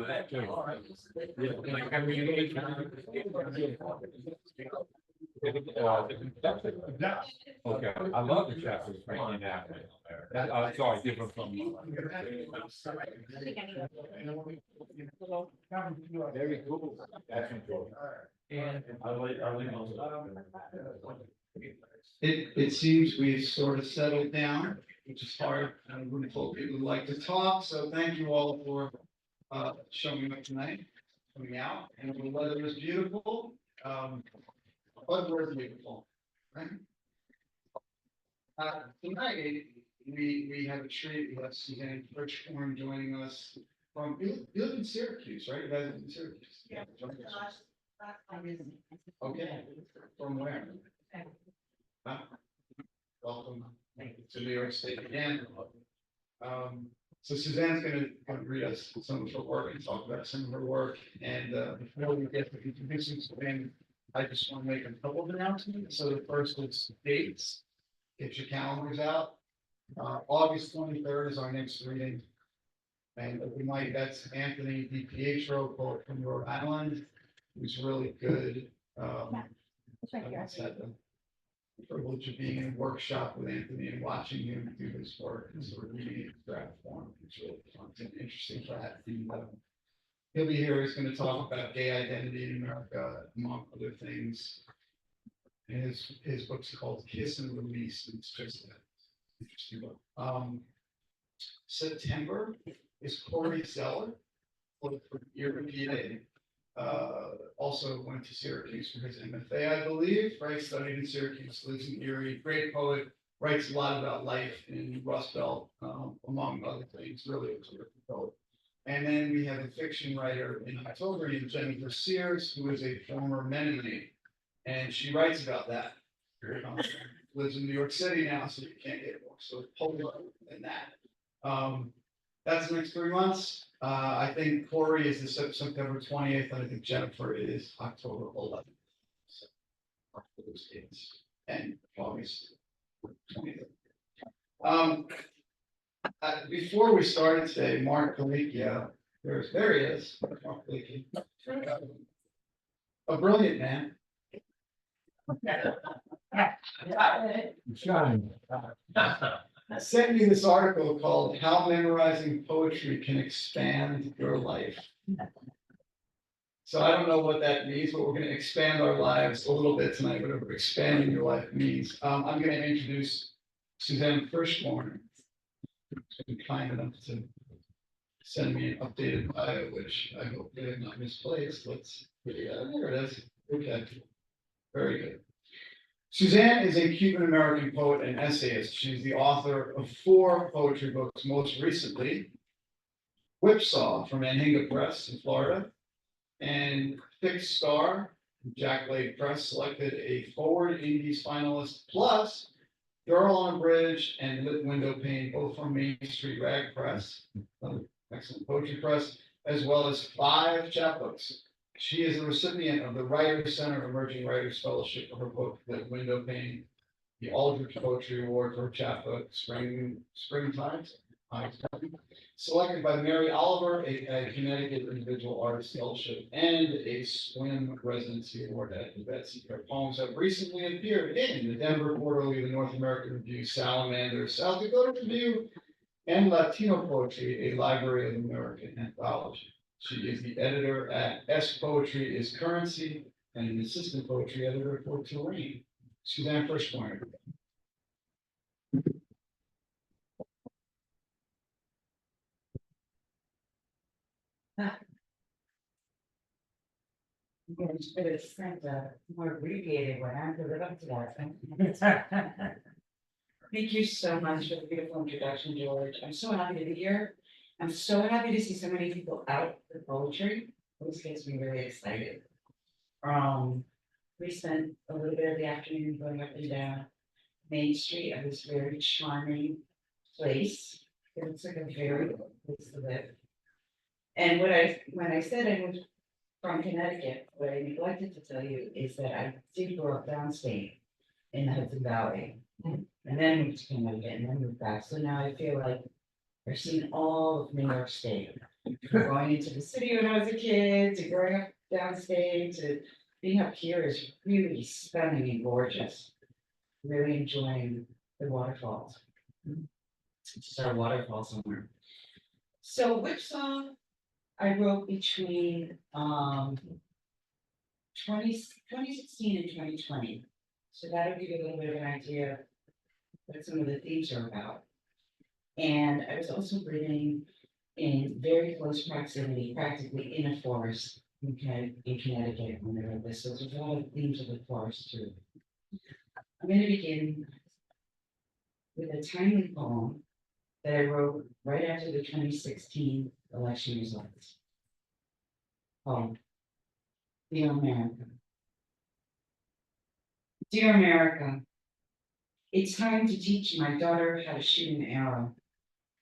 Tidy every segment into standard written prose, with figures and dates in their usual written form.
that too. Yeah, like, I mean, okay, I love the chapters right in that. Sorry, different from. Very cool. That's enjoyable. And It seems we've sort of settled down, which is hard. I would hope people would like to talk, so thank you all for showing up tonight, coming out, and the weather was beautiful. But we're beautiful, right? Tonight, we have a treat. We have Suzanne Frischkorn joining us from, you live in Syracuse, right? You guys live in Syracuse? Yeah. Okay, from where? Huh? Welcome to New York State again. So Suzanne's gonna read us some of her work and talk about some of her work. And before we get to introducing Suzanne, I just want to make a couple of announcements. So the first is dates. Get your calendars out. August 23rd is our next reading. And we might, that's Anthony DiPietro, poet from Rhode Island, who's really good. I've had the privilege of being in a workshop with Anthony and watching him do his work and sort of reading it in draft form. It's really fun and interesting for that. And, he'll be here. He's going to talk about gay identity in America, among other things. And his book's called Kiss and Release. And it's just an interesting book. September is Corey Zeller for European. Also went to Syracuse for his MFA, I believe, right? Studied in Syracuse, lives in Erie, great poet, writes a lot about life in Rust Belt, among other things, really a terrific poet. And then we have a fiction writer in October named Jennifer Sears, who is a former Mennonite, and she writes about that. Lives in New York City now, so you can't get more so polar than that. That's the next 3 months. I think Corey is the September 20th, and I think Jennifer is October 11th. So, for those dates, and August 20th. Before we started today, Mark Galicchia, there he is, Mark Galicchia. A brilliant man. Shine. Sent me this article called How Memorizing Poetry Can Expand Your Life. So I don't know what that means, but we're going to expand our lives a little bit tonight, whatever expanding your life means. I'm going to introduce Suzanne Frischkorn, who's been kind enough to send me an updated bio, which I hope they have not misplaced. There it is. Okay, very good. Suzanne is a Cuban-American poet and essayist. She's the author of 4 poetry books, most recently, Whipsaw from Anhinga Press in Florida, and Fixed Star, Jack Lake Press selected a Forward Indies finalist, plus Girl on a Bridge and Lit Window Pane, both from Main Street Rag Press, excellent poetry press, as well as 5 chapbooks. She is a recipient of the Writers Center Emerging Writers Fellowship for her book, Lit Window Pane, the Aldrich Poetry Award for her chapbook, Springtime, selected by Mary Oliver, a Connecticut Individual Artist Fellowship, and a Swim Residency Award at the Betsy. Her poems have recently appeared in the Denver Quarterly, the North American Review, Salamander, South Dakota Review, and Latino Poetry, a Library of American Anthology. She is the editor at S Poetry is Currency and an assistant poetry editor for Terrain. Suzanne Frischkorn. Yeah, it's been a strength, more abbreviated when I have to live up to that. Thank you so much for the beautiful introduction, George. I'm so happy to be here. I'm so happy to see so many people out for poetry. This gets me really excited. We spent a little bit of the afternoon going up and down Main Street of this very charming place. It looks like a very good place to live. And when I said I was from Connecticut, what I neglected to tell you is that I did grow up downstate in the Hudson Valley, and then moved to Connecticut, and then moved back. So now I feel like I've seen all of New York State. Going into the city when I was a kid, to growing up downstate, to being up here is really stunning and gorgeous. Really enjoying the waterfalls. Just our waterfall somewhere. So which song I wrote between 2016 and 2020. So that'll give you a little bit of an idea of what some of the themes are about. And I was also living in very close proximity, practically in a forest, okay, in Connecticut when I wrote this. So there's a lot of themes of the forest too. I'm going to begin with a timely poem that I wrote right after the 2016 election results. Called Dear America. Dear America, it's time to teach my daughter how to shoot an arrow,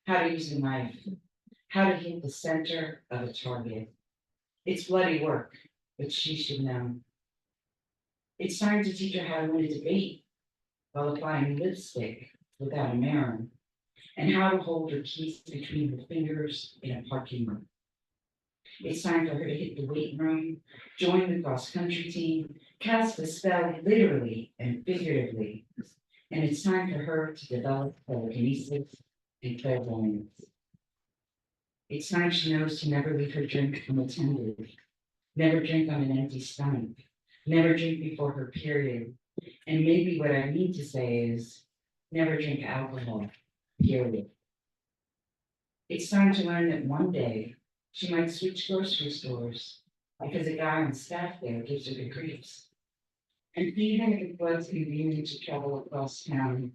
how to use a knife, how to hit the center of a target. It's bloody work, but she should know. It's time to teach her how to win a debate while applying lipstick without a mirror, and how to hold her keys between her fingers in a parking lot. It's time for her to hit the weight room, join the cross-country team, cast a spell literally and figuratively. And it's time for her to develop telekinesis and clairvoyance. It's time she knows to never leave her drink unattended, never drink on an empty stomach, never drink before her period. And maybe what I mean to say is never drink alcohol, period. It's time to learn that one day she might switch grocery stores because a guy on staff there gives her the creeps. And even if it was convenient to travel across town,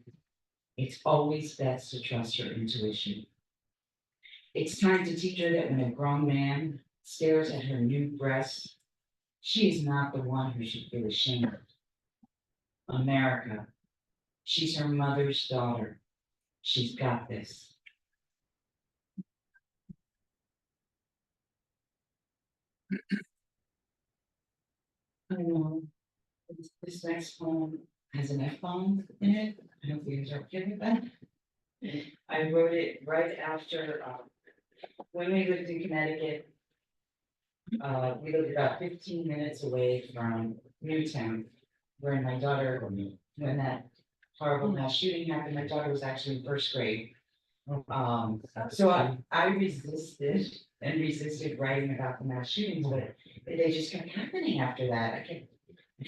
it's always best to trust her intuition. It's time to teach her that when a grown man stares at her new breasts, she is not the one who should feel ashamed. America, she's her mother's daughter. She's got this. I know this next poem has an F-bomb in it. I hope you guys are okay with that. I wrote it right after, when we lived in Connecticut. We lived about 15 minutes away from Newtown, where my daughter, when that horrible mass shooting happened, my daughter was actually in first grade. So I resisted and resisted writing about the mass shootings, but they just kept happening after that. I kept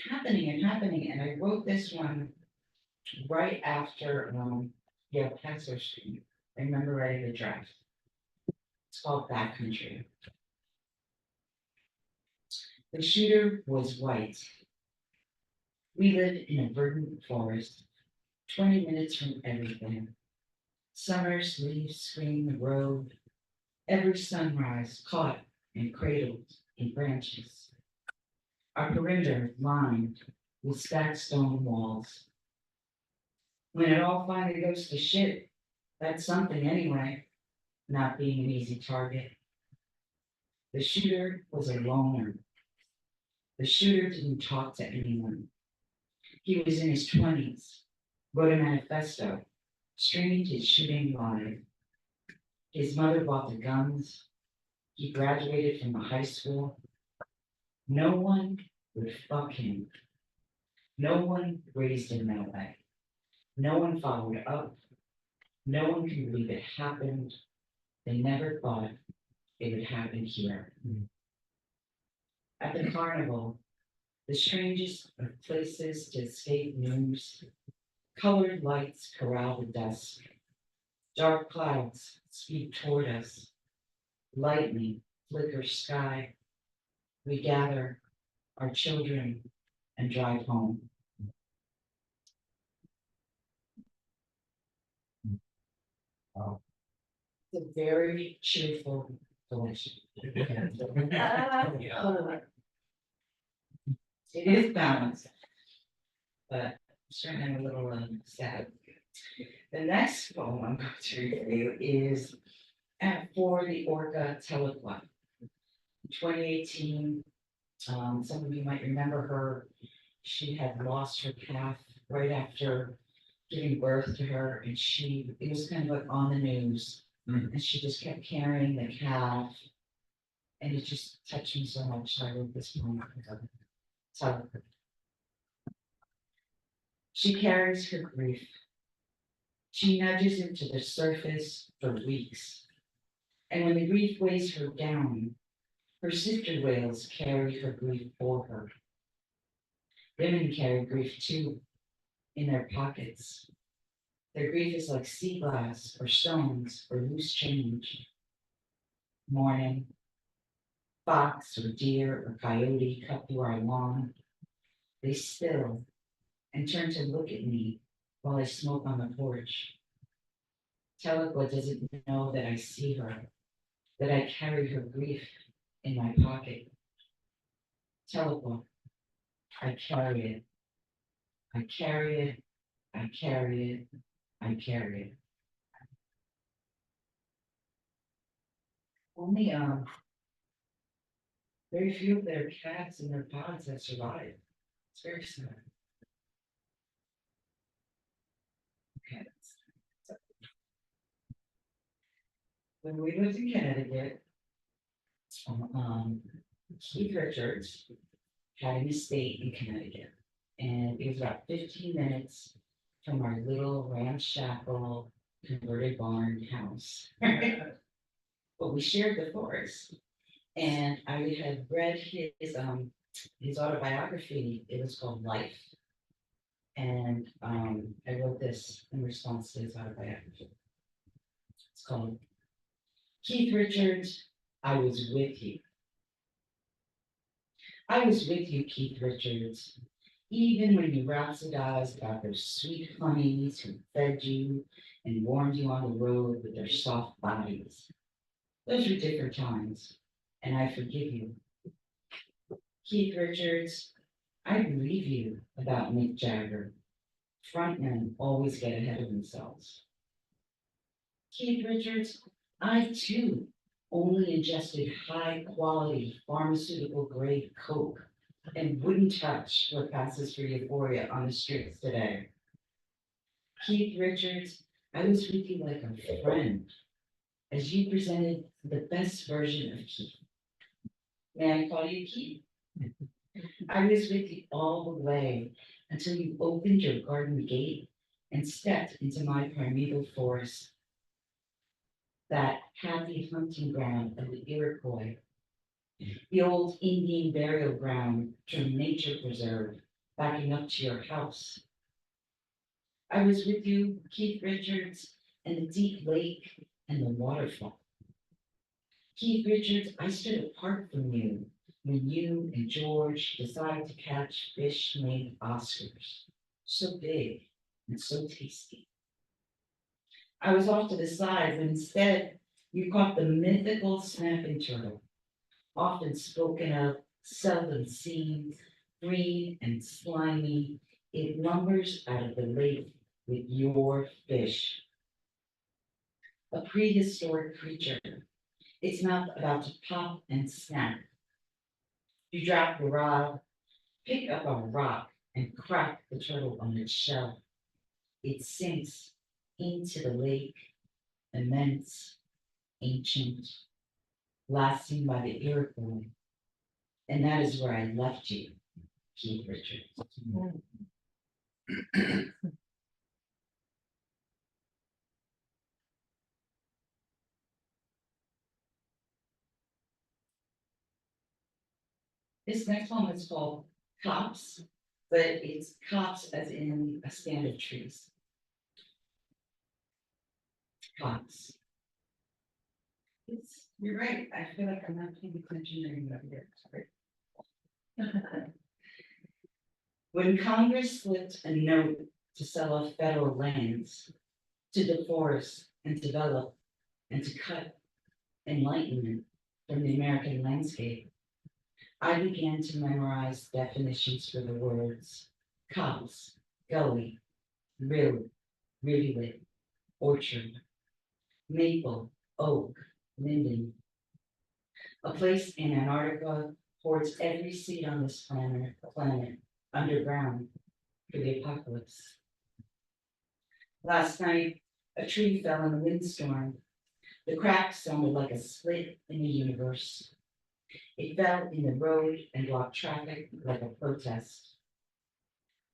happening and happening, and I wrote this one right after Pastor Street. I remember writing the draft. It's called Backcountry. The shooter was white. We lived in a verdant forest, 20 minutes from everything. Summer's leaves screen the road, every sunrise caught and cradled in branches. Our perimeter lined with stacked stone walls. When it all finally goes to shit, that's something anyway, not being an easy target. The shooter was a loner. The shooter didn't talk to anyone. He was in his 20s, wrote a manifesto, streamed his shooting live. His mother bought the guns. He graduated from a high school. No one would fuck him. No one raised him that way. No one followed up. No one can believe it happened. They never thought it would happen here. At the carnival, the strangest of places to escape news, colored lights corral the dusk. Dark clouds speed toward us. Lightning flickers sky. We gather our children and drive home. It's a very cheerful collection. It is balanced, but certainly a little sad. The next poem I'm going to read for you is for the Orca Telequat. In 2018, some of you might remember her. She had lost her calf right after giving birth to her, and it was kind of like on the news. And she just kept carrying the calf and it just touched me so much, so I wrote this poem. Tell her. She carries her grief. She nudges it to the surface for weeks. And when the grief weighs her down, her sister whales carry her grief for her. Women carry grief too, in their pockets. Their grief is like sea glass or stones or loose change. Mourning, fox or deer or coyote cut through our lawn. They still and turn to look at me while I smoke on the porch. Telequa doesn't know that I see her, that I carry her grief in my pocket. Telequa, I carry it. I carry it. I carry it. I carry it. Only very few of their cats and their pods have survived. It's very sad. Okay. When we lived in Connecticut, Keith Richards had an estate in Connecticut, and it was about 15 minutes from our little ramshackle converted barn house. But we shared the forest, and I had read his autobiography. It was called Life, and I wrote this in response to his autobiography. It's called Keith Richards, I Was With You. I was with you, Keith Richards, even when you rhapsodized about those sweet honeys who fed you and warmed you on the road with their soft bodies. Those were different times, and I forgive you. Keith Richards, I believe you about Mick Jagger. Frontmen always get ahead of themselves. Keith Richards, I too only ingested high quality pharmaceutical grade coke and wouldn't touch what passes for euphoria on the streets today. Keith Richards, I was with you like a friend as you presented the best version of Keith. May I call you Keith? I was with you all the way until you opened your garden gate and stepped into my primeval forest, that happy hunting ground of the Iroquois, the old Indian burial ground turned nature preserve, backing up to your house. I was with you, Keith Richards, and the deep lake and the waterfall. Keith Richards, I stood apart from you when you and George decided to catch fish named Oscars, so big and so tasty. I was off to the side when instead you caught the mythical snapping turtle, often spoken of, seldom seen, green and slimy. It lumbers out of the lake with your fish. A prehistoric creature. Its mouth about to pop and snap. You drop the rod, pick up a rock, and crack the turtle on its shell. It sinks into the lake, immense, ancient, lasting by the Iroquois. And that is where I left you, Keith Richards. This next one is called Cops, but it's cops as in a stand of trees. Cops. You're right. I feel like I'm not paying attention anymore here. Sorry. When Congress slipped a note to sell off federal lands, to deforest and develop, and to cut enlightenment from the American landscape, I began to memorize definitions for the words copse, gully, rill, rivulet, orchard, maple, oak, linden. A place in Antarctica hoards every seed on this planet underground for the apocalypse. Last night, a tree fell in a windstorm. The crack sounded like a split in the universe. It fell in the road and blocked traffic like a protest.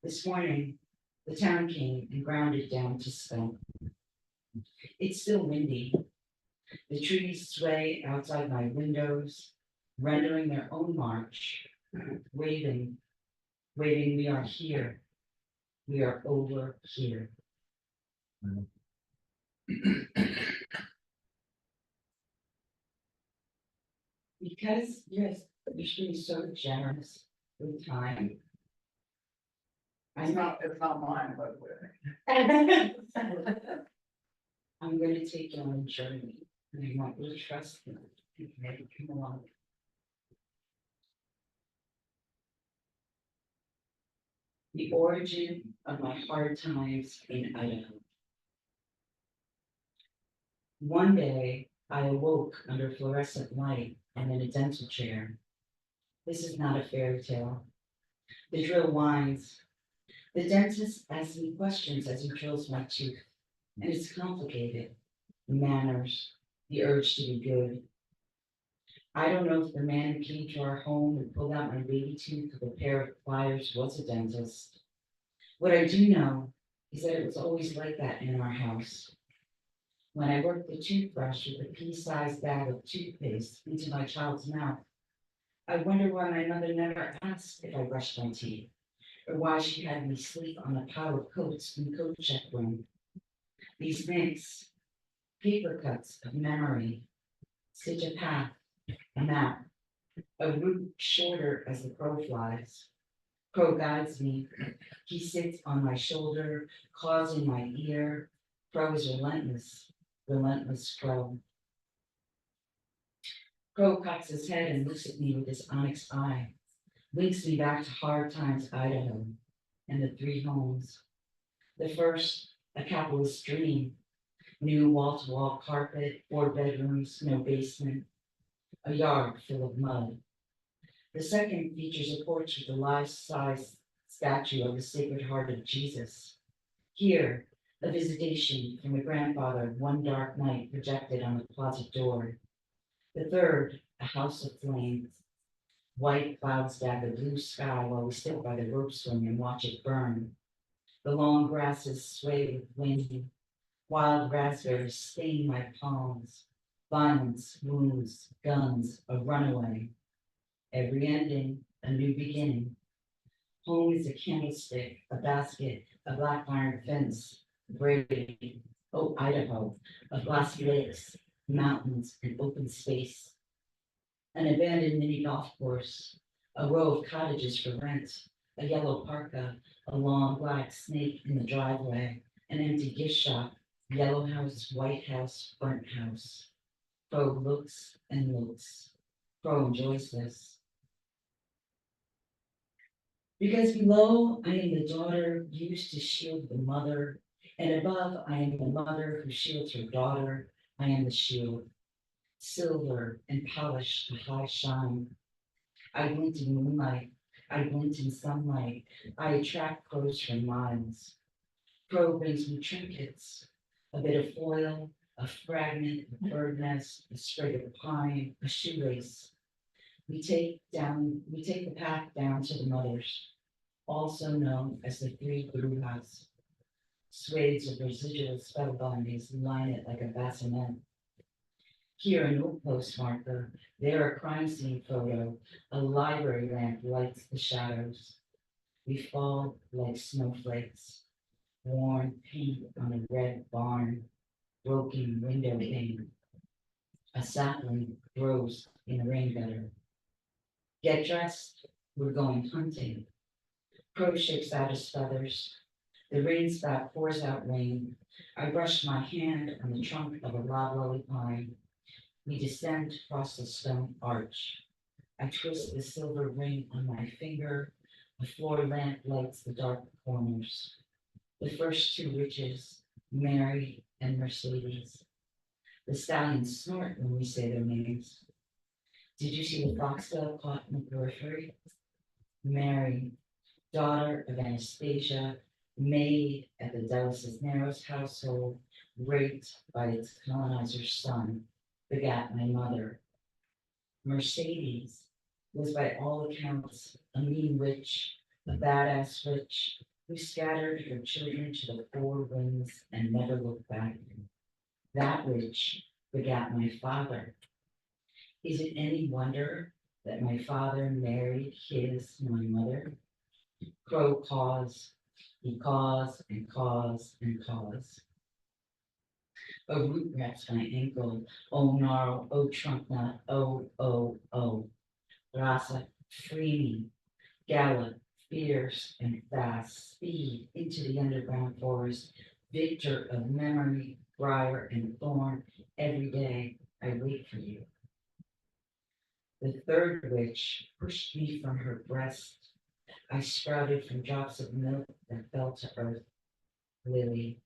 This morning, the town came and ground it down to stone. It's still windy. The trees sway outside my windows, rendering their own march, waving, we are here. We are over here. Because you're being so generous with time. It's not mine, by the way. I'm gonna take you on a journey, and I want you to trust me. Okay, come along. The origin of my hard times in Idaho. One day, I awoke under fluorescent light and in a dental chair. This is not a fairy tale. The drill whines. The dentist asks me questions as he drills my tooth, and it's complicated. Manners, the urge to be good. I don't know if the man who came to our home and pulled out my baby tooth with a pair of pliers was a dentist. What I do know is that it was always like that in our house. When I worked the toothbrush with a pea-sized bag of toothpaste into my child's mouth, I wonder why my mother never asked if I brushed my teeth, or why she had me sleep on a pile of coats in the coat check room. These nicks, paper cuts of memory, stitch a path, a map, a route shorter as the crow flies. Crow guides me. He sits on my shoulder, claws in my ear. Crow is relentless, relentless crow. Crow cocks his head and looks at me with his onyx eye, links me back to hard times Idaho and the three homes. The first, a capitalist dream, new wall-to-wall carpet, 4 bedrooms, no basement, a yard full of mud. The second features a porch with a life-size statue of the Sacred Heart of Jesus. Here, a visitation from a grandfather one dark night projected on the closet door. The third, a house of flames. White clouds dab the blue sky while we sit by the rope swing and watch it burn. The long grasses sway with wind. Wild raspberries stain my palms. Violence, wounds, guns, a runaway. Every ending, a new beginning. Home is a candlestick, a basket, a black iron fence, braid. Oh, Idaho, of glassy lakes, mountains, and open space. An abandoned mini golf course, a row of cottages for rent, a yellow parka, a long black snake in the driveway, an empty gift shop, yellow house, white house, burnt house. Crow looks and looks. Crow enjoys this. Because below, I am the daughter used to shield the mother, and above, I am the mother who shields her daughter. I am the shield, silver and polished to high shine. I glint in moonlight, I glint in sunlight, I attract crows from miles. Crow brings me trinkets, a bit of foil, a fragment of bird nest, a sprig of pine, a shoelace. We take the path down to the mothers, also known as the 3 brujas. Swathes of residual spell bindings line it like a bassinet. Here a note postmarker, there a crime scene photo, a library lamp lights the shadows. We fall like snowflakes, worn paint on a red barn, broken window pane. A sapling grows in a rain gutter. Get dressed, we're going hunting. Crow shakes out his feathers. The rain spout pours out rain. I brush my hand on the trunk of a loblolly pine. We descend across the stone arch. I twist the silver ring on my finger. A floor lamp lights the dark corners. The first 2 witches, Mary and Mercedes. The stallions snort when we say their names. Did you see the foxtail caught in the periphery? Mary, daughter of Anastasia, maid at the Della Cisneros household, raped by its colonizer's son, begat my mother. Mercedes, was by all accounts a mean witch, a badass witch, who scattered her children to the four winds and never looked back. That witch begat my father. Is it any wonder that my father married my mother? Crow caws, he caws and caws and caws. A root wraps my ankle, oh gnarl, oh trunk knot, oh, oh, oh. Rasa, free me, gallop, fierce and fast, speed into the underground forest, victor of memory, briar and thorn, every day I wait for you. The third witch pushed me from her breast. I sprouted from drops of milk that fell to earth. Lily,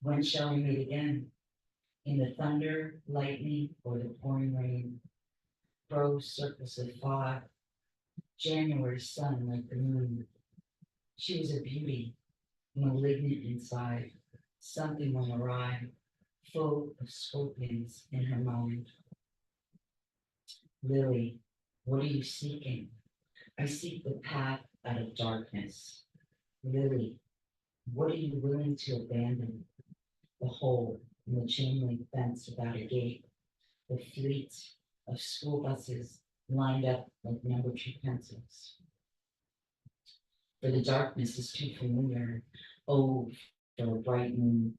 when shall we meet again? In the thunder, lightning, or the pouring rain? Crow circles of fog, January sun like the moon. She was a beauty, malignant inside. Something went awry, full of scorpions in her mind. Lily, what are you seeking? I seek the path out of darkness. Lily, what are you willing to abandon? The hole in the chain link fence without a gate, the fleet of school buses lined up like number two pencils. For the darkness is too familiar. Oh, for a bright moon.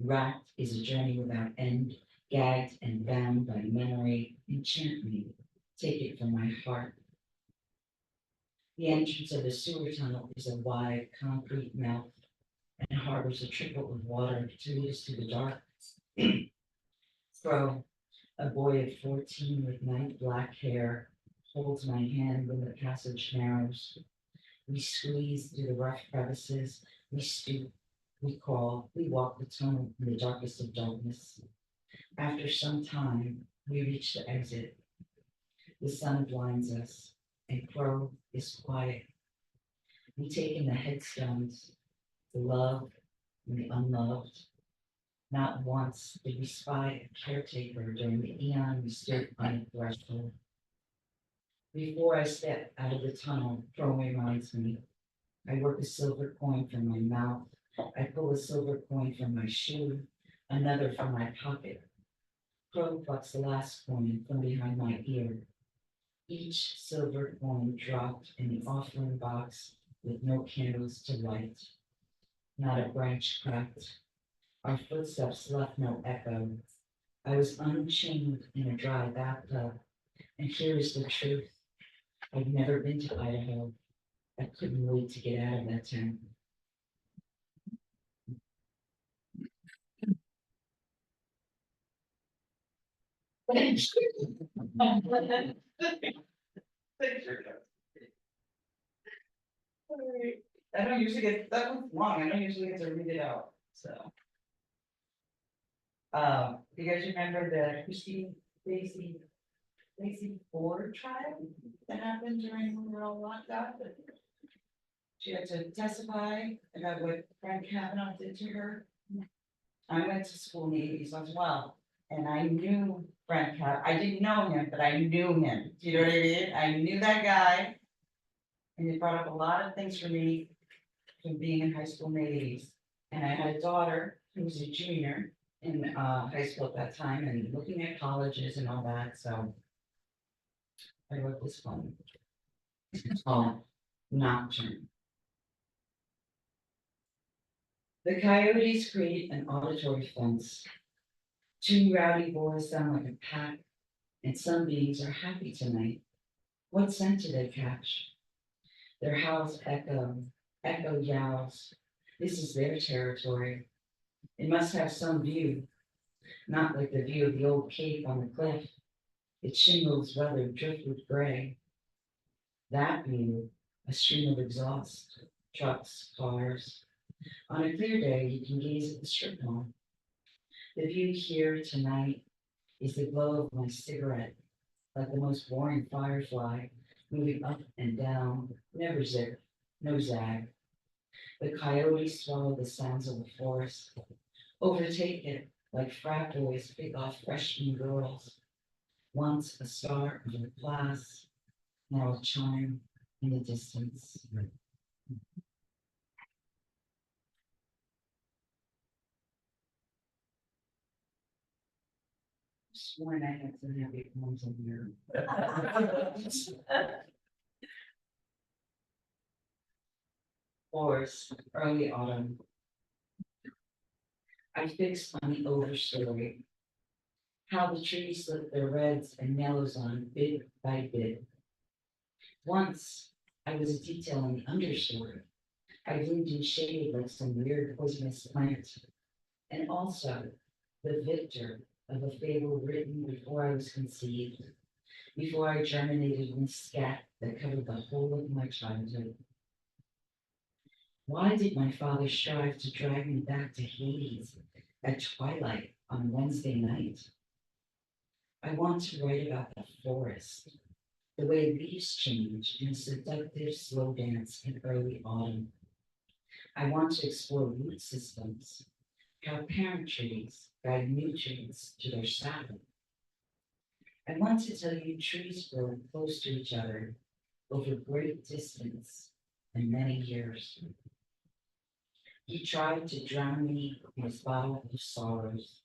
Racked is a journey without end, gagged and bound by memory. Enchant me, take it from my heart. The entrance of the sewer tunnel is a wide concrete mouth and harbors a trickle of water to lead us to the dark. Crow, a boy of 14 with night black hair, holds my hand when the passage narrows. We squeeze through the rough crevices, we stoop, we crawl, we walk the tunnel in the darkest of darkness. After some time, we reach the exit. The sun blinds us, and Crow is quiet. We take in the headstones, the loved and the unloved. Not once did we spy a caretaker during the eon we stood on the threshold. Before I step out of the tunnel, Crow reminds me. I work a silver coin from my mouth. I pull a silver coin from my shoe, another from my pocket. Crow plucks the last coin from behind my ear. Each silver coin dropped in the offering box with no candles to light. Not a branch cracked. Our footsteps left no echo. I was unchained in a dry bathtub. And here is the truth. I've never been to Idaho. I couldn't wait to get out of that town. I don't usually get, that was long, I don't usually get to read it out, so. Do you guys remember the Christine Lacey Ford trial that happened during when we were all locked up? She had to testify about what Frank Kavanaugh did to her. I went to school in the 80s as well, and I knew Frank Kavanaugh. I didn't know him, but I knew him. Do you know what I mean? I knew that guy. And it brought up a lot of things for me from being in high school in the 80s. And I had a daughter who was a junior in high school at that time and looking at colleges and all that. So I wrote this poem. It's called Nocturne. The coyotes create an auditory fence. Two rowdy boys sound like a pack, and some beings are happy tonight. What scent do they catch? Their howls echo yowls. This is their territory. It must have some view, not like the view of the old cape on the cliff. Its shingles weathered driftwood gray. That view, a stream of exhaust, trucks, cars. On a clear day, you can gaze at the strip mall. The view here tonight is the glow of my cigarette, like the most boring firefly, moving up and down, never zip, no zag. The coyotes swallow the sounds of the forest, overtake it like frat boys pick off freshman girls. Once a star of a class, now a chime in the distance. Sworn I had some happy poems in here. Forest, early autumn. I fixed on the overstory. How the trees slip their reds and yellows on bit by bit. Once I was a detail in the understory. I bloomed in shade like some weird poisonous plant. And also the victor of a fable written before I was conceived, before I germinated in a scat that covered the whole of my childhood. Why did my father strive to drag me back to Hades at twilight on Wednesday night? I want to write about the forest, the way leaves change in a seductive slow dance in early autumn. I want to explore root systems, how parent trees guide nutrients to their sap. I want to tell you trees grow close to each other over great distance and many years. He tried to drown me in his bottle of sorrows.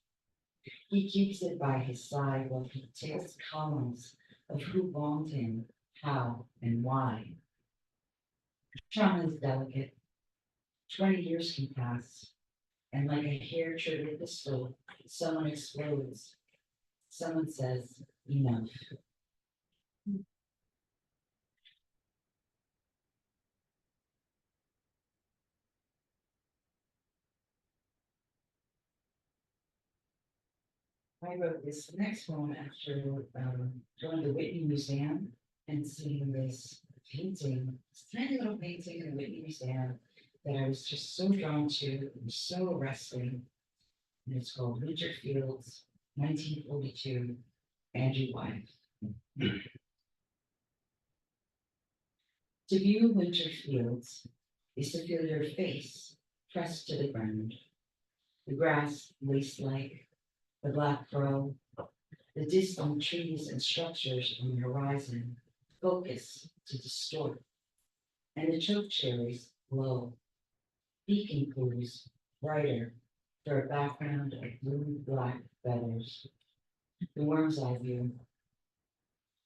He keeps it by his side while he takes columns of who wronged him, how, and why. Trauma is delicate. 20 years can pass, and like a hair-triggered pistol, someone explodes. Someone says, enough. I wrote this next poem after going to the Whitney Museum and seeing this painting, this tiny little painting in the Whitney Museum that I was just so drawn to. It was so arresting. And it's called Winter Fields, 1942, Andrew Wyeth. To view winter fields is to feel your face pressed to the ground, the grass lace-like, the black crow, the distant trees and structures on the horizon focus to distort, and the choke cherries glow, beacon pools brighter for a background of blue-black feathers. The worm's eye view.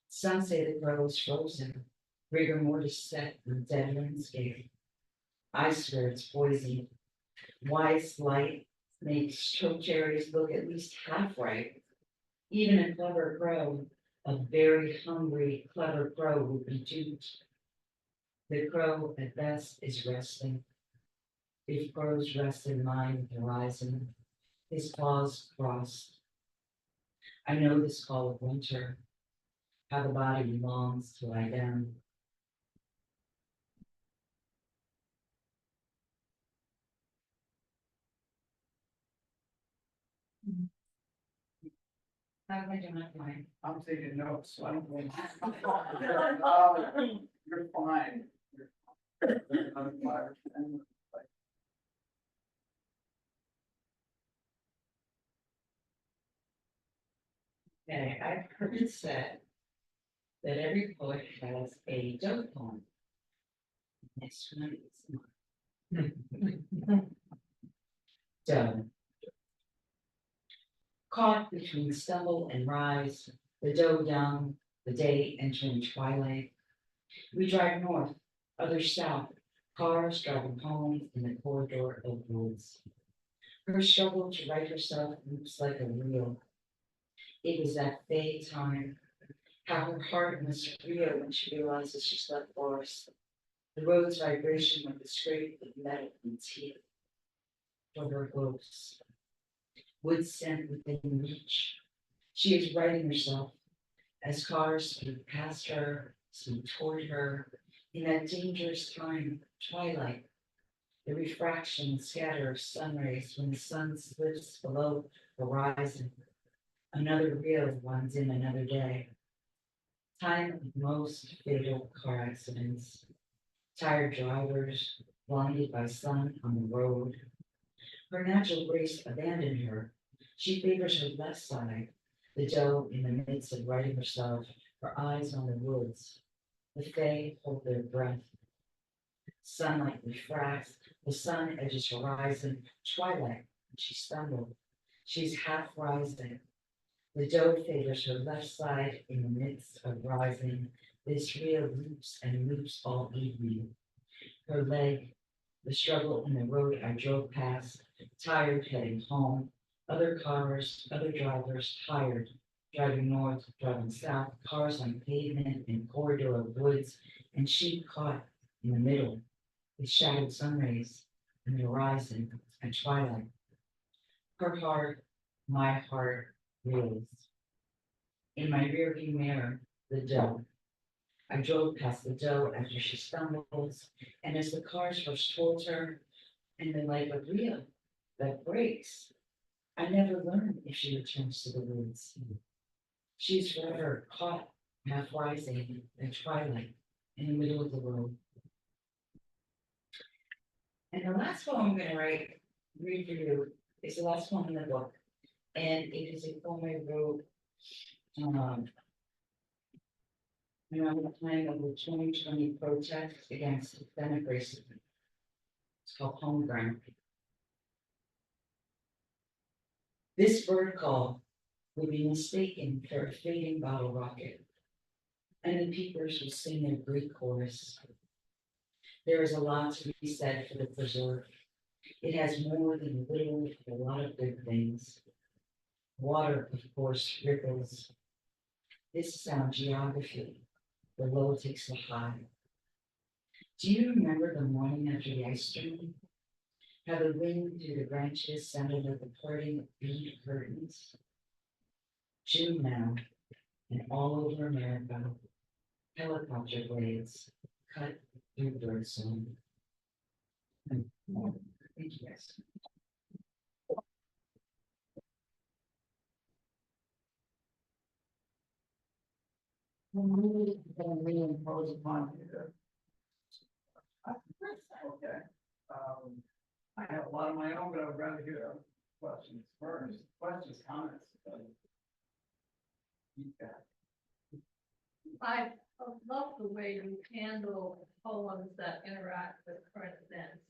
Some say the crow is frozen, rigor mortis set in dead landscape. I swear it's poison. Wise light makes choke cherries look at least half ripe. Even a clever crow, a very hungry, clever crow would be duped. The crow at best is resting. If crows rest in line with horizon, his claws crossed. I know this call of winter, how the body longs to lie down. How am I doing at mine? I'm taking notes, so I don't know. You're fine. I'm fine. Okay, I've heard it said that every poet has a dope poem. Next one is mine. Doe. Caught between stumble and rise, the doe young, the day entering twilight. We drive north, others south, cars driving home in the corridor of woods. Her struggle to right herself loops like a reel. It was that fade time, how her heart must reel when she realizes she's left forest. The road's vibration like the scrape of metal in teeth for her hopes. Wood scent within reach. She is righting herself as cars speed past her, speed toward her. In that dangerous time, twilight, the refraction and scatter of sun rays when the sun slips below the horizon. Another reel runs in another day. Time of most fatal car accidents. Tired drivers, blinded by sun on the road. Her natural grace abandoned her. She favors her left side, the doe in the midst of righting herself, her eyes on the woods. The fae hold their breath. Sunlight refracts, the sun edges horizon, twilight, she stumbled. She's half rising. The doe favors her left side in the midst of rising. This reel loops and loops all evening. Her leg, the struggle in the road I drove past, tired heading home. Other cars, other drivers, tired, driving north, driving south, cars on pavement and corridor of woods, and she caught in the middle, with shadowed sun rays and the horizon and twilight. Her heart, my heart, reels. In my rearview mirror, the doe. I drove past the doe after she stumbles, and as the cars rushed towards her, and then like a reel that breaks, I never learned if she returns to the woods. She's forever caught, half rising in twilight, in the middle of the road. And the last poem I'm gonna read for you, is the last poem in the book, and it is a poem I wrote, around the time of the 2020 protest against systemic racism. It's called Homeground. This bird call would be mistaken for a fading bottle rocket, and the peepers would sing their Greek chorus. There is a lot to be said for the preserve. It has more than a little, a lot of good things. Water, of course, ripples. This is sound geography. The low takes the high. Do you remember the morning after the ice storm? How the wind through the branches sounded like the parting of bead curtains? June now, and all over America, helicopter blades cut through birdsong. Thank you, guys. Reimpose upon you. Okay. I have a lot of my own, but I would rather hear questions first. Questions, comments. I love the way you handle poems that interact with current events.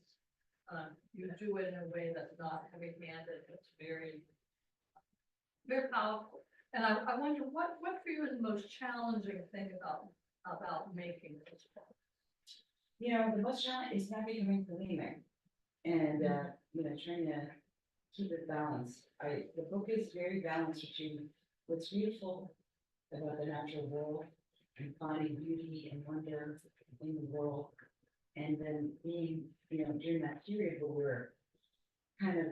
You do it in a way that's not heavy-handed, it's very, very powerful. And I wonder, what for you is the most challenging thing about making this poem? You know, the most challenge is not becoming bulimic and, you know, trying to keep it balanced. The book is very balanced between what's beautiful about the natural world and finding beauty and wonder in the world. And then being, you know, during that period where we're kind of,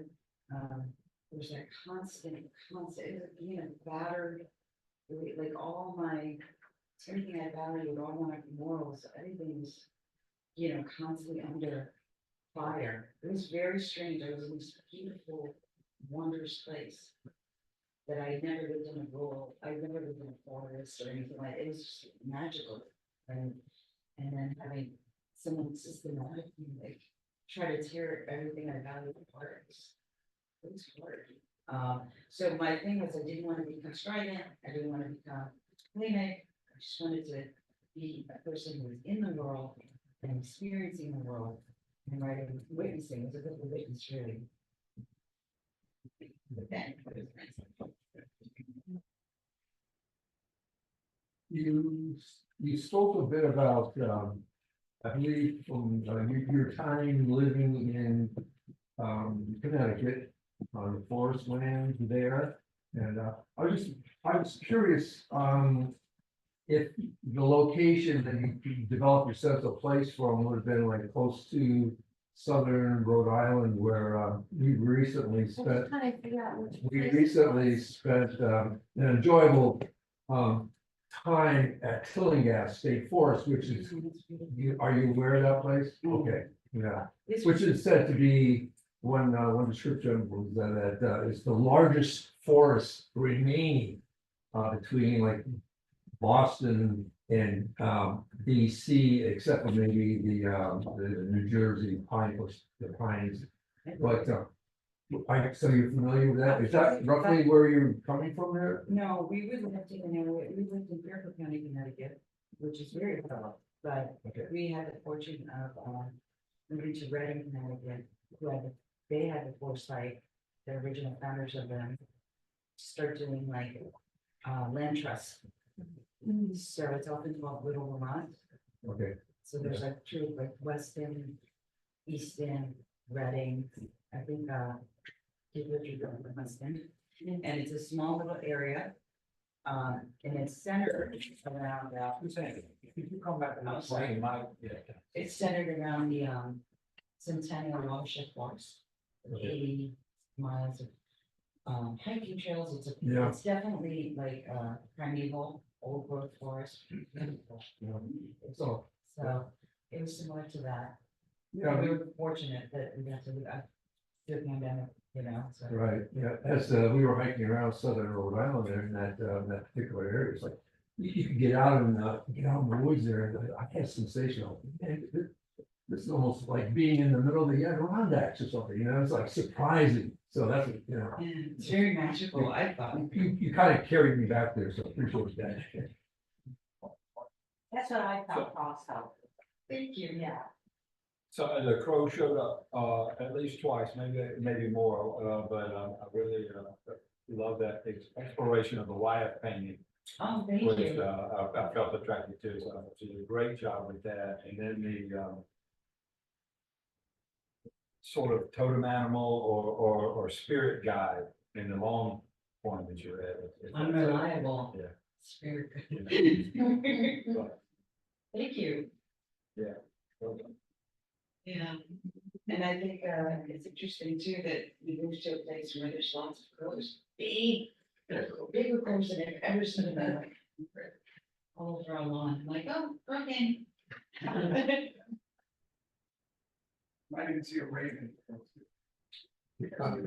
there's that constant, it was being battered, like everything I valued, all my morals, everything was, you know, constantly under fire. It was very strange. I was in this beautiful, wondrous place that I never lived in I never lived in a forest or anything like it. It was just magical. And then having someone systematically like try to tear everything I valued apart. It was hard. So my thing was I didn't want to become strident. I didn't want to become polemic. I just wanted to be a person who was in the world and experiencing the world and writing, witnessing. It was a good witness, really. You spoke a bit about, I believe, from your time living in Connecticut on the forest land there, and I was curious if the location that you developed your sense of place from would have been like close to southern Rhode Island, where we recently spent. We recently spent an enjoyable time at Tillinghast State Forest, which is, are you aware of that place? Okay, yeah, which is said to be one description was that it's the largest forest remaining between like Boston and DC, except for maybe the New Jersey pine, the pines. But so you're familiar with that? Is that roughly where you're coming from there? No, we really have taken we lived in Fairfield County, Connecticut, which is very developed. but Okay. we had the fortune of, moving to Reading, Connecticut, they had the foresight, the original founders of them, start doing like, land trust. So it's often called Little Vermont. Okay, So there's like two, like Weston, Easton, Reading, I think, Cape Richard, Weston. And it's a small little area. And it's centered around, Suzanne, if you come back and Oh, I'll sorry. say my, yeah. it's centered around the, Centennial Watershed Forest. okay, 80 miles of, hiking trails, Yeah. it's definitely like, primeval, old growth forest. so, So it was similar to that. yeah, We were fortunate that we got to, do the pandemic, you know, so. right, yeah, as, we were hiking around southern Rhode Island there in that particular area, it's like, you could get out and, get out in the woods there, and I had sensational, man, this is almost like being in the middle of the Adirondacks or something, you know, it's like surprising, so that's, what, you know. Yeah, it's very magical, I thought. You kind of carried me back there, so I appreciate that. That's what I felt also, Thank you. yeah. So the crow showed up, at least twice, maybe more, but, I really, love that exploration of the Wyatt painting. Oh, thank Which, you. I felt attracted to, so she did a great job with that, and then the, sort of totem animal or spirit guide in the long form that you read. Unreliable. Yeah. Spirit. But, Thank you. well done. Yeah. And I think, it's interesting too that we moved to a place where there's lots of crows, bigger crows than I've ever seen in my life. All over our lawn, I'm like, oh, okay. I didn't see a raven.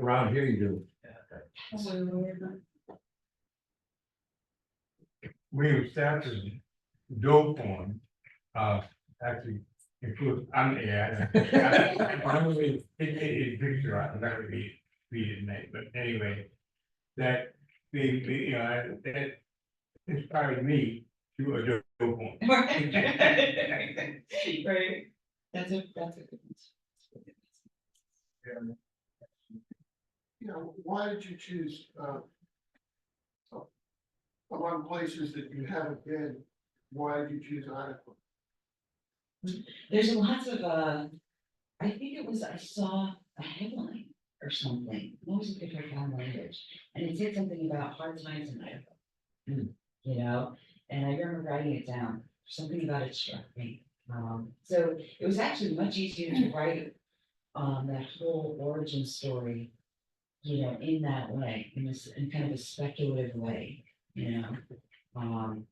Around here you do. We have started dope on, actually, include, I'm really, it picture, I'm not really reading that, but anyway. That, you know, that inspired me to a dope on. Right. That's a good one. You know, why did you choose, among places that you haven't been, why did you choose Idaho? There's lots of, I think it was, I saw a headline or something, I was looking for foreign language, and it said something about hard times in Idaho. You know, and I remember writing it down, something about it struck me. So it was actually much easier to write, that whole origin story, you know, in that way, in kind of a speculative way, you know. And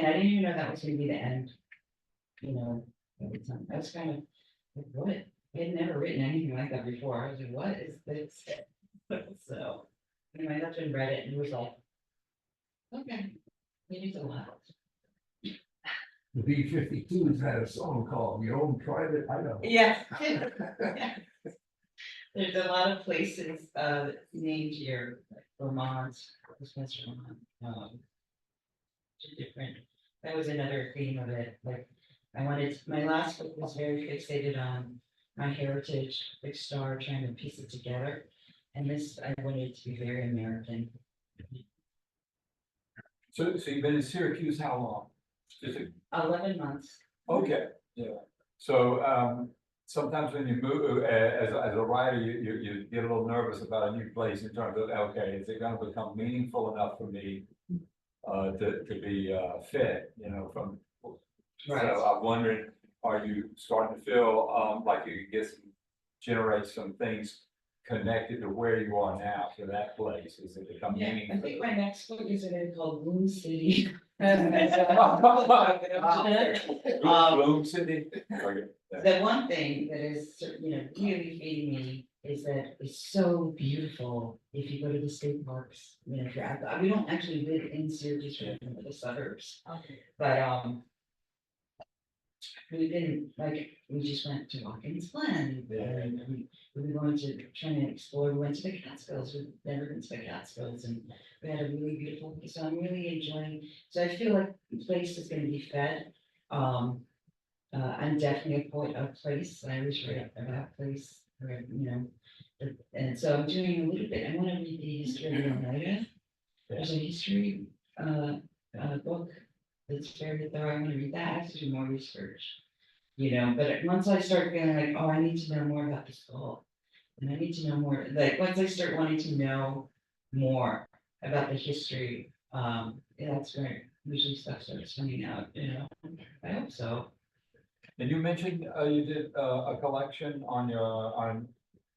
I didn't even know that was gonna be the end, you know, every time. I was kind of, like, what? I had never written anything like that before. I was like, what is this? So, anyway, my husband read it and was like, okay, maybe it's a lot. The B-52s had a song called Your Own Private Idaho. Yes. There's a lot of places, named here, like Vermont, Wisconsin, Vermont, different, that was another theme of it, like, my last book was very fixated on my heritage, big star, trying to piece it together. And this, I wanted it to be very American. So you've been in Syracuse how long? Just 11 months. Okay, yeah. So, sometimes when you move, as a writer, you get a little nervous about a new place in terms of, okay, is it gonna become meaningful enough for me? To be, fit, you know, from. So I'm wondering, are you starting to feel, like you can generate some things connected to where you are now to that place? Is it become Yeah, meaningful? I think my next book is gonna be called Boom City. Bloom City? Okay. The one thing that is, you know, really feeding me is that it's so beautiful if you go to the state parks, you know, we don't actually live in Syracuse, we're in the suburbs. But, we've been, like, we just went to Watkins Glen, and we were going to, trying to explore, we went to the Catskills, we've never been to the Catskills, and we had a really beautiful, so I'm really enjoying, so I feel like the place is gonna be fed, I'm definitely a poet of place. I always write about place, where, and so I'm doing a little bit. I want to read the history of Oneida. There's a history book that's very thorough. I want to read that. I have to do more research, But once I start feeling like, oh, I need to know more about this goal, and I need to know more. Like once I start wanting to know more about the history, that's where usually stuff starts coming out. I hope so. And you mentioned, you did, a collection on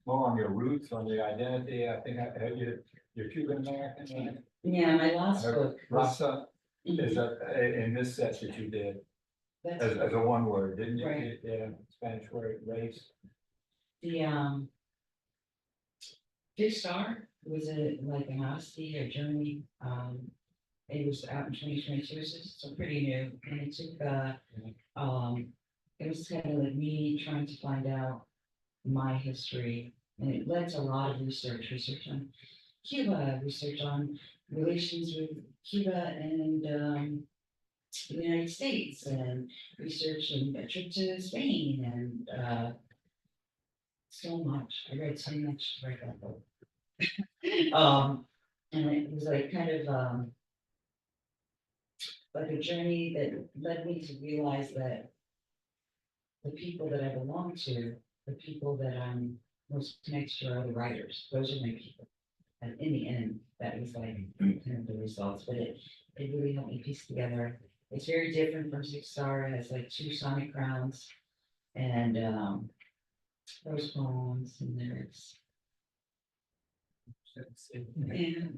more on your roots, on your identity, I think, you're Cuban American, right? Yeah, my last book was. Rasa, is that, in this set that you did, That's as a one word, didn't you? Right. Yeah, Spanish word, race. the Big Star was like an odyssey, a journey. It was out in 2022, so pretty new, and it took it was kind of like me trying to find out my history, and it led to a lot of research on Cuba, research on relations with Cuba and the United States, and research and a trip to Spain, and so much. I read so much to write that book. And it was like kind of like a journey that led me to realize that the people that I belong to, the people that I'm most connected to are other writers. Those are my people. And in the end, that was like kind of the results, but it really helped me piece together. It's very different from Six Star. It has like 2 sonic crowns and those poems and lyrics. Yeah,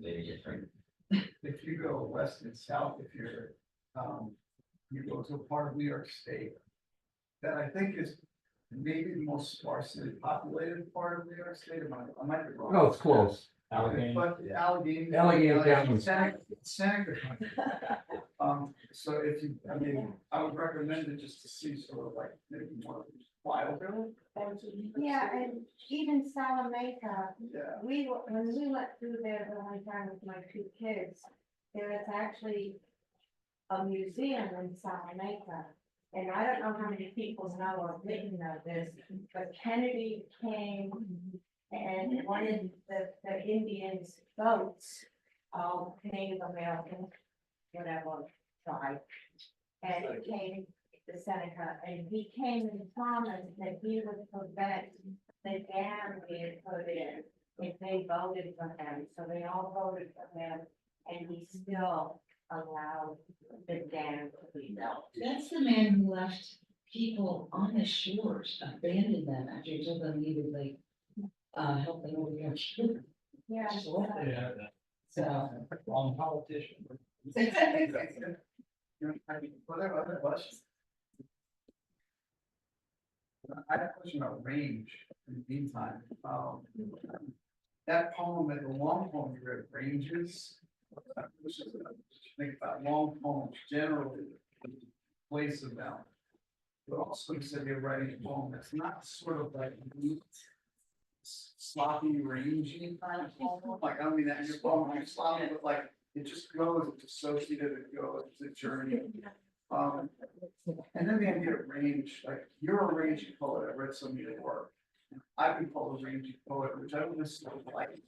very different. If you go west and south, if you go to a part of New York State that I think is maybe the most sparsely populated part of New York State, I might be wrong. No, it's close. Allegheny. But Allegheny. Allegheny County. Seneca. So if you, I would recommend it just to see sort of like maybe more wilder parts of New York Yeah, State. and even Salamanca, Yeah. when we went through there the one time with my 2 kids, there is actually a museum in Salamanca. And I don't know how many people know or didn't know this, but Kennedy came and one of the Indians' boats, Native American, whatever tribe. And it came to Seneca, and he came and promised that he would prevent the dam being put in if they voted for him. So they all voted for him, and he still allowed the dam to be built. That's the man who left people on the shores, abandoned them after he told them he would like, help them overcome. Yeah. Just left them. Yeah. So. Wrong politician. Whatever other questions? I have a question about range in the meantime. That poem, that the long poem you read, ranges. Think about long poems generally, place of them. But also you said you're writing a poem that's not sort of like neat, sloppy, rangy kind of poem. Like, I don't mean that in your poem, like sloppy, but like it just goes, it's associated, it goes, it's a journey. And then the idea of range, like you're a rangy poet. I read some of your work. I've been called a rangy poet, which I don't necessarily like.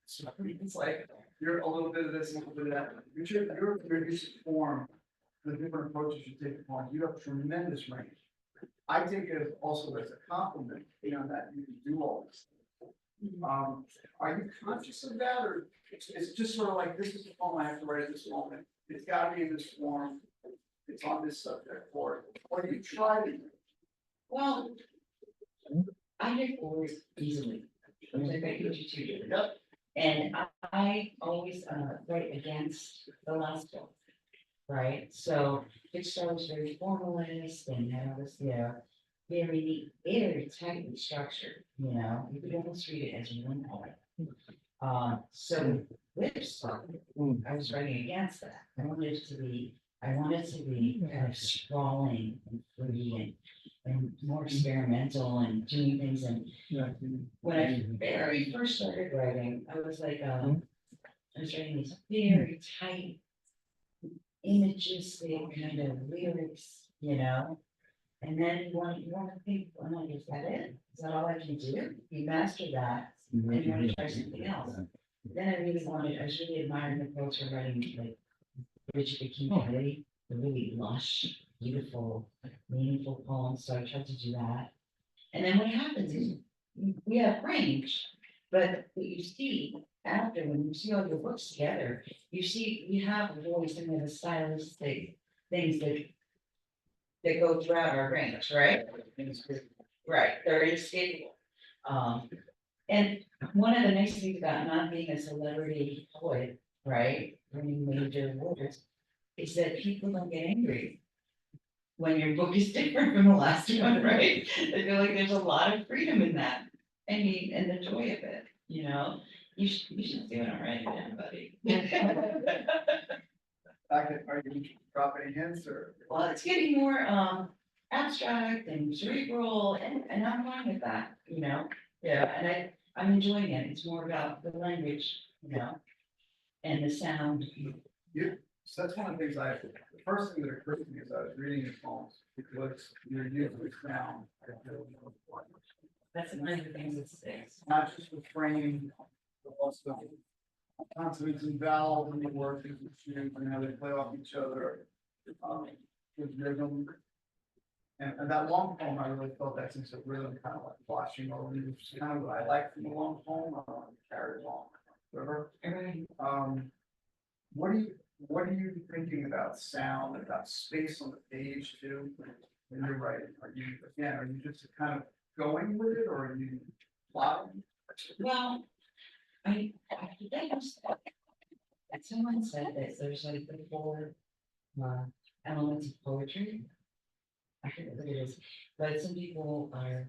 So it's like you're a little bit of this, a little bit of that. Your use of form, the different approaches you take to form, you have tremendous range. I take it also as a compliment, that you can do all this. Are you conscious of that, or it's just sort of like this is the poem I have to write at this moment? It's got to be in this form. It's on this subject, or you try to. Well, I get bored easily. Like I usually do. Yep. And I always write against the last book, right? So it starts very formalist and had all this, very tightly structured, you could almost read it as one poem. So this I was writing against that. I wanted it to be kind of sprawling and free and more experimental and doing things. And when I very first started writing, I was like, I was writing these very tight, imagistic kind of lyrics, And then you want to think, well, no, is that it? Is that all I can do? You master that, and you want to try something else. Then I was really admiring the folks who are writing like Richard King, the really lush, beautiful, meaningful poems, so I tried to do that. And then what happens is, we have range, but what you see after, when you see all your books together, you have a voice and the stylistic things that go throughout our range, right? Right, they're inescapable. And one of the nice things about not being a celebrity poet, right, winning major awards, is that people don't get angry when your book is different from the last one, right? I feel like there's a lot of freedom in that. I mean, and the joy of it, you know, you should do it, all right, buddy. Are you dropping hints or? Well, it's getting more abstract and cerebral, and I'm fine with that, you know, yeah, and I'm enjoying it, it's more about the language, you know. And the sound. So that's one of the things the first thing that occurred to me as I was reading your poems, was your use of sound. That's one of the things that sticks. Not just the framing, but also consonants and vowels and the words and how they play off each other. With rhythm. And that long poem, I really felt that sense of rhythm kind of like flashing over me, which is kind of what I like from a long poem. I want to carry it along. Whatever. What are you thinking about sound, about space on the page too, when you're writing? Are you just kind of going with it, or are you plotting? Well, I forget who said that. Someone said that there's like the four elements of poetry. I forget what it is, but some people are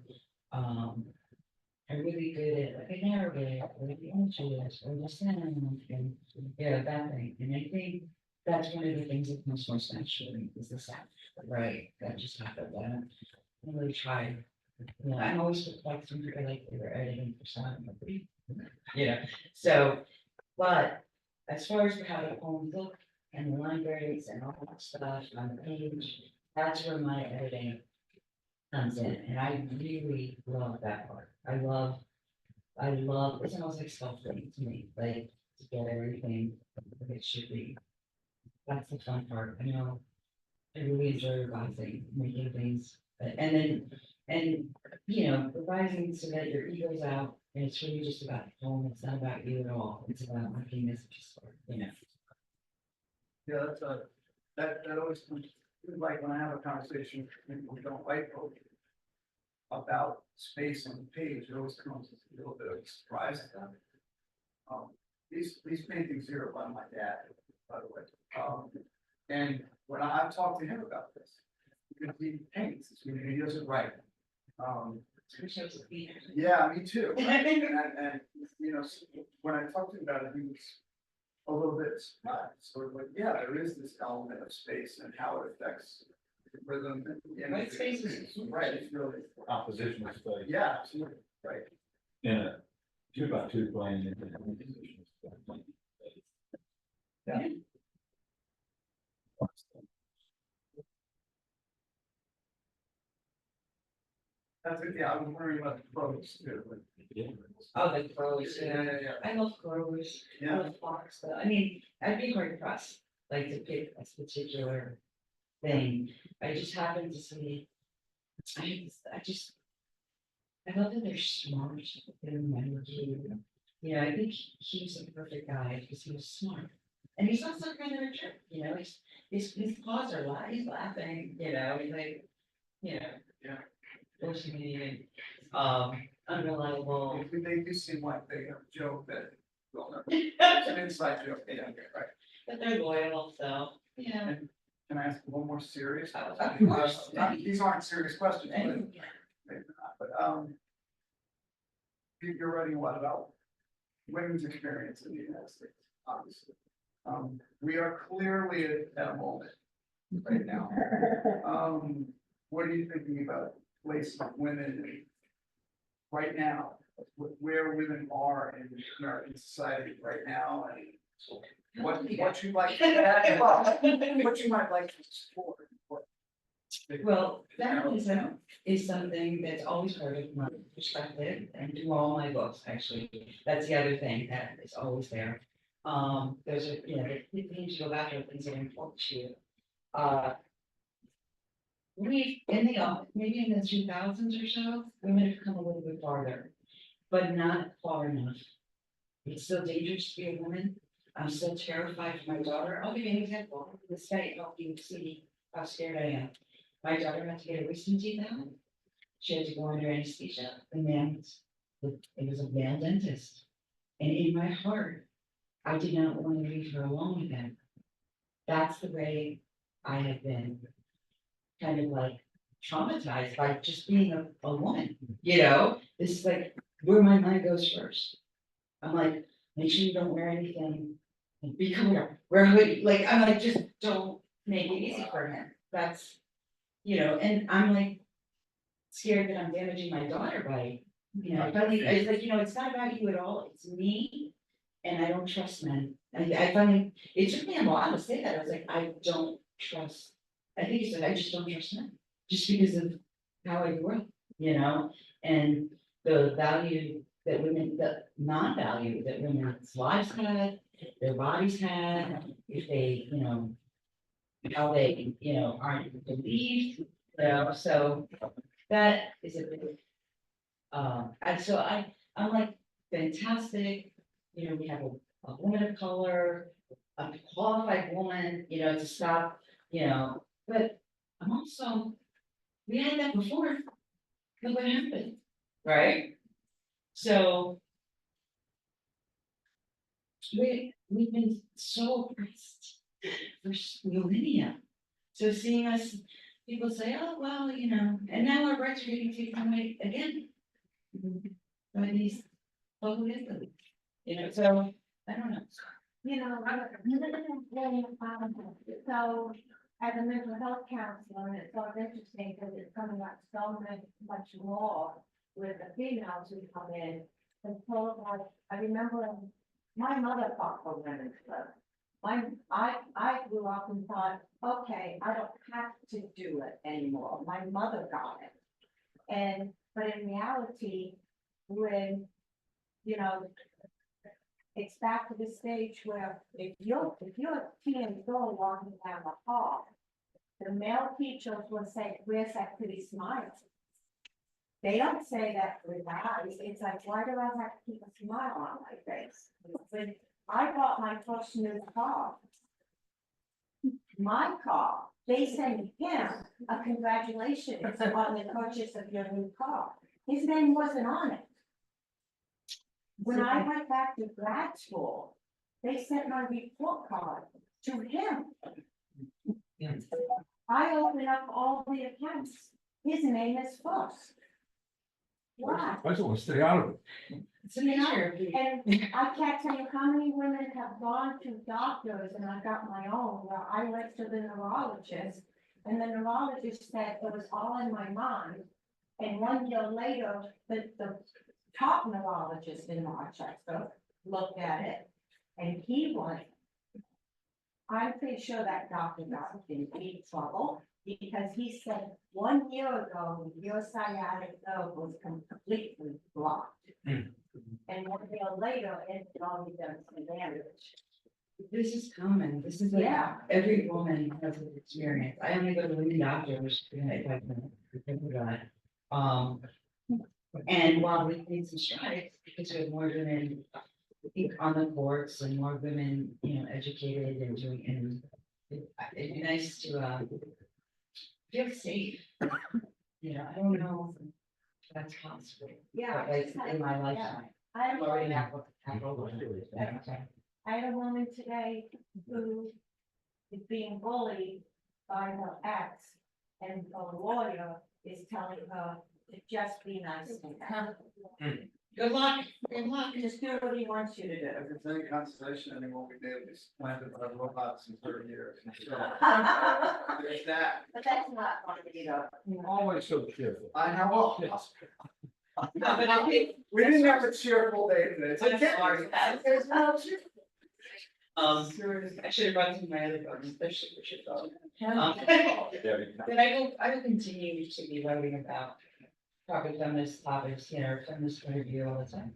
really good at like a narrative or the images or the sound and yeah, that thing. And I think that's one of the things that comes most naturally is the sound, right? That just happened. I don't really try. You know, I'm always perplexed when people are like they were editing for sound. I'm like, what do you know? So, but as far as how the poems look and the line breaks and all that stuff on the page, that's where my editing comes in, and I really love that part. I love, it's almost like sculpting to me, like to get everything that it should be. That's the fun part. I know, I really enjoy revising, making things, and you know, revising so that your ego's out, and it's really just about the poem. It's not about you at all. It's about making this just, you know. Yeah, that always comes, like when I have a conversation with people who don't write poetry about space on the page, it always comes as a little bit of a surprise to them. These paintings here are by my dad, by the way. And when I've talked to him about this, because he paints, he doesn't write. Yeah, me too. And you know, when I talked to him about it, he was a little bit surprised, sort of like, yeah, there is this element of space and how it affects the rhythm. And White space is right, it's really, Composition of space. yeah, absolutely, right. In a 2x2 plane. In a composition of space. Yeah. That's it, yeah, I was wondering about the pros too. Oh, the crows, Yeah, yeah. yeah, yeah. I love crows. I Yeah. love fox, but I mean, I'd be hard pressed, like to pick a particular thing. I just happen to see. I I love that they're smart. They're mentally, you know, I think he's a perfect guy because he was smart. And he's not some kind of a jerk, you know, his paws are he's laughing, you know, he's like, you know. Yeah. Forcing me, unreliable. They do seem like they have a joke that, well, it's an inside joke, yeah, right. But they're loyal, so, yeah. And can I ask one more serious? Of question? course. These aren't serious questions, but maybe not, but, you're writing a lot about women's experience in the United States, obviously. We are clearly at a moment right now. What are you thinking about place of women right now, where women are in American society right now, and what you like, what you might like to explore? Well, feminism is something that's always part of my perspective and through all my books, actually. That's the other thing that is always there. There's a, you know, the things you go back to, things that are important to you. We, in the, maybe in the 2000s or so, women have come a little bit farther, but not far enough. It's still dangerous to be a woman. I'm still terrified for my daughter. I'll give you an example. This night, help you see how scared I am. My daughter had to get her wisdom teeth out. She had to go under anesthesia. The man, it was a male dentist. And in my heart, I did not want to leave her alone with him. That's the way I have been kind of like traumatized by just being a woman, you know? This is like where my mind goes first. I'm like, make sure you don't wear anything. Be clear, wear a hoodie. Like, I'm like, just don't make it easy for him. That's, you know, and I'm like scared that I'm damaging my daughter by, you know, finally, it's like, you know, it's not about you at all. It's me. And I don't trust men. I finally, it took me a while to say that. I was like, I don't trust. I think he said, I just don't trust men. Just because of how I grew up, you know, and the value that women, the non-value that women's lives had, their bodies had, if they, you know, how they, you know, aren't believed, you know, so that is a big, and so I'm like, fantastic, you know, we have a woman of color, a qualified woman, you know, to stop, you know, but I'm also, we had that before, look what happened, right? So we've been so oppressed for millennia. So seeing us, people say, oh, well, you know, and now our rights are getting taken away again. By these local entities, you know, so I don't know. You know, so as a mental health counselor, and it's so interesting because it's coming up so much more with the females who come in. And so like, I remember my mother fought for women's club. I grew up and thought, okay, I don't have to do it anymore. My mother got it. But in reality, when, you know, it's back to the stage where if you're a teenage girl walking down the hall, the male teachers will say, where's that pretty smile? They don't say that with eyes. It's like, why do I have to keep a smile on my face? When I bought my first new car, they sent him a congratulations on the purchase of your new car. His name wasn't on it. When I went back to grad school, they sent my report card to him. I opened up all the accounts. His name is first. Why? I just want to stay out of it. It's a nature. And I can't tell you how many women have gone to doctors, and I got my own, where I went to the neurologist, and the neurologist said it was all in my mind. And 1 year later, the top neurologist in Rochester looked at it, and he went. I'm pretty sure that doctor got in deep trouble, because he said 1 year ago, your sciatic nerve was completely blocked. And 1 year later, it's already done some damage. This is common. This is like, Yeah. every woman has an experience. I only go to women doctors, you know, if I can remember that. And while we've made some strides, because we have more women on the courts and more women, you know, educated and doing, and it'd be nice to feel safe. You know, I don't know if that's possible. Yeah. But like in my lifetime. I have Already a I had a woman today who is being bullied by her ex, and her lawyer is telling her to just be nice to her. Good luck, good luck. Just do what he wants you to do. If it's any consolation, I mean, what we did was planted by robots in 30 years. So, But there's that. that's not funny either. Always so cheerful. I know. Yes. No, but I think. We didn't have a cheerful day today. It's like, I'm sorry. there's no cheer- I should have brought some of my other books, especially Frishkorn. Very But I will continue to be writing about probably feminist topics, feminist point of view all the time.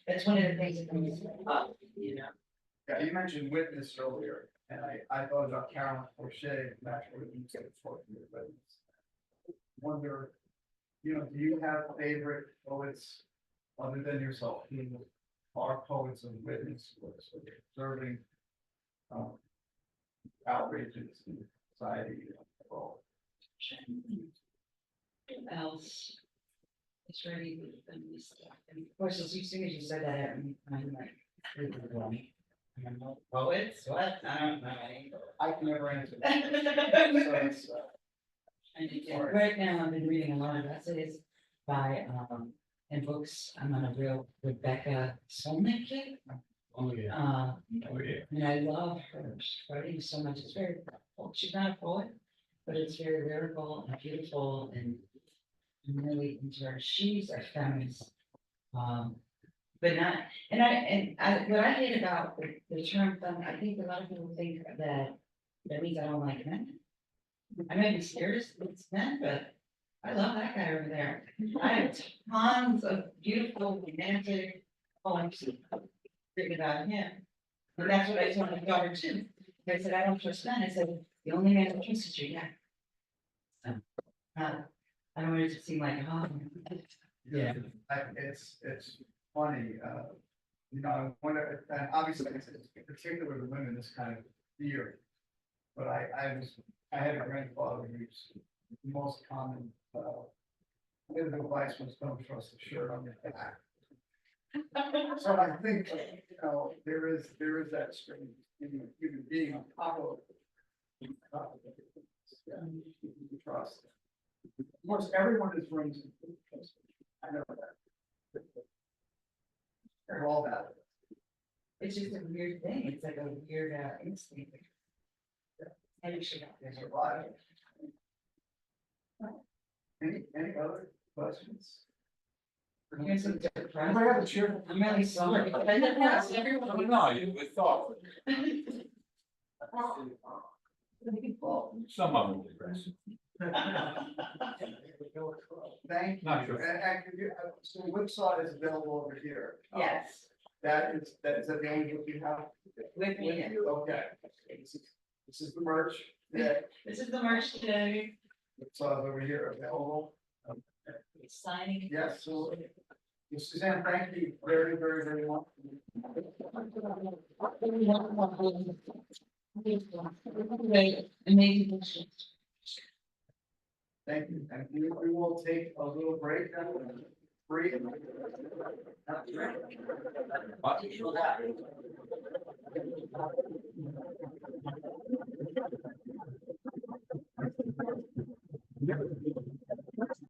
That's one of the things that comes up, Yeah, you mentioned witness earlier, and I thought about Carolyn Forche, naturally, you said for your witness. Wonder, do you have favorite poets other than yourself, who are poets of witness, or sort of observing outrages in society? Well, Who else? It's really good feminist stuff, and of course, as soon as you said that, I'm like, poets, what? I don't know. I can never answer that. So it's, Right now, I've been reading a lot of essays by, and books, I'm on a real Rebecca Solnit kick. Oh, yeah. Oh, yeah. And I love her, she's writing so much, it's very, she's not a poet, but it's very lyrical and beautiful, and I'm really into her, she's a feminist. But not, what I hate about the term fem, I think a lot of people think that means I don't like men. I may be scared it's men, but I love that guy over there. I have tons of beautiful romantic poems written about him. And that's what I told my daughter too. I said, I don't trust men. I said, the only man that trusts you, yeah. So, I don't want it to seem like, oh. Yeah. It's funny, I wonder, and obviously it's particular to women, this kind of fear. But I had a grandfather who's the most common, bit of advice was don't trust a shirt on your back. So I think, there is that strange, human being on top of it. You trust. Of course, everyone is rooms. I know that. They're all bad. It's just a weird thing. It's like a weird instinct. And you should There's a lot of. Any other questions? Here's a different I have a chair. I'm really sorry. No, you would thought, some of them will regress. Thank you. Not sure. So the website is available over here. Yes, That is the name that you have. with me. With you? Okay. This is the merch. Yeah, This is the merch today. it's over here available. Signing. Yes, so Suzanne, thank you very, very, very much. Amazing. Thank you. And we will take a little break now. Breathe. What?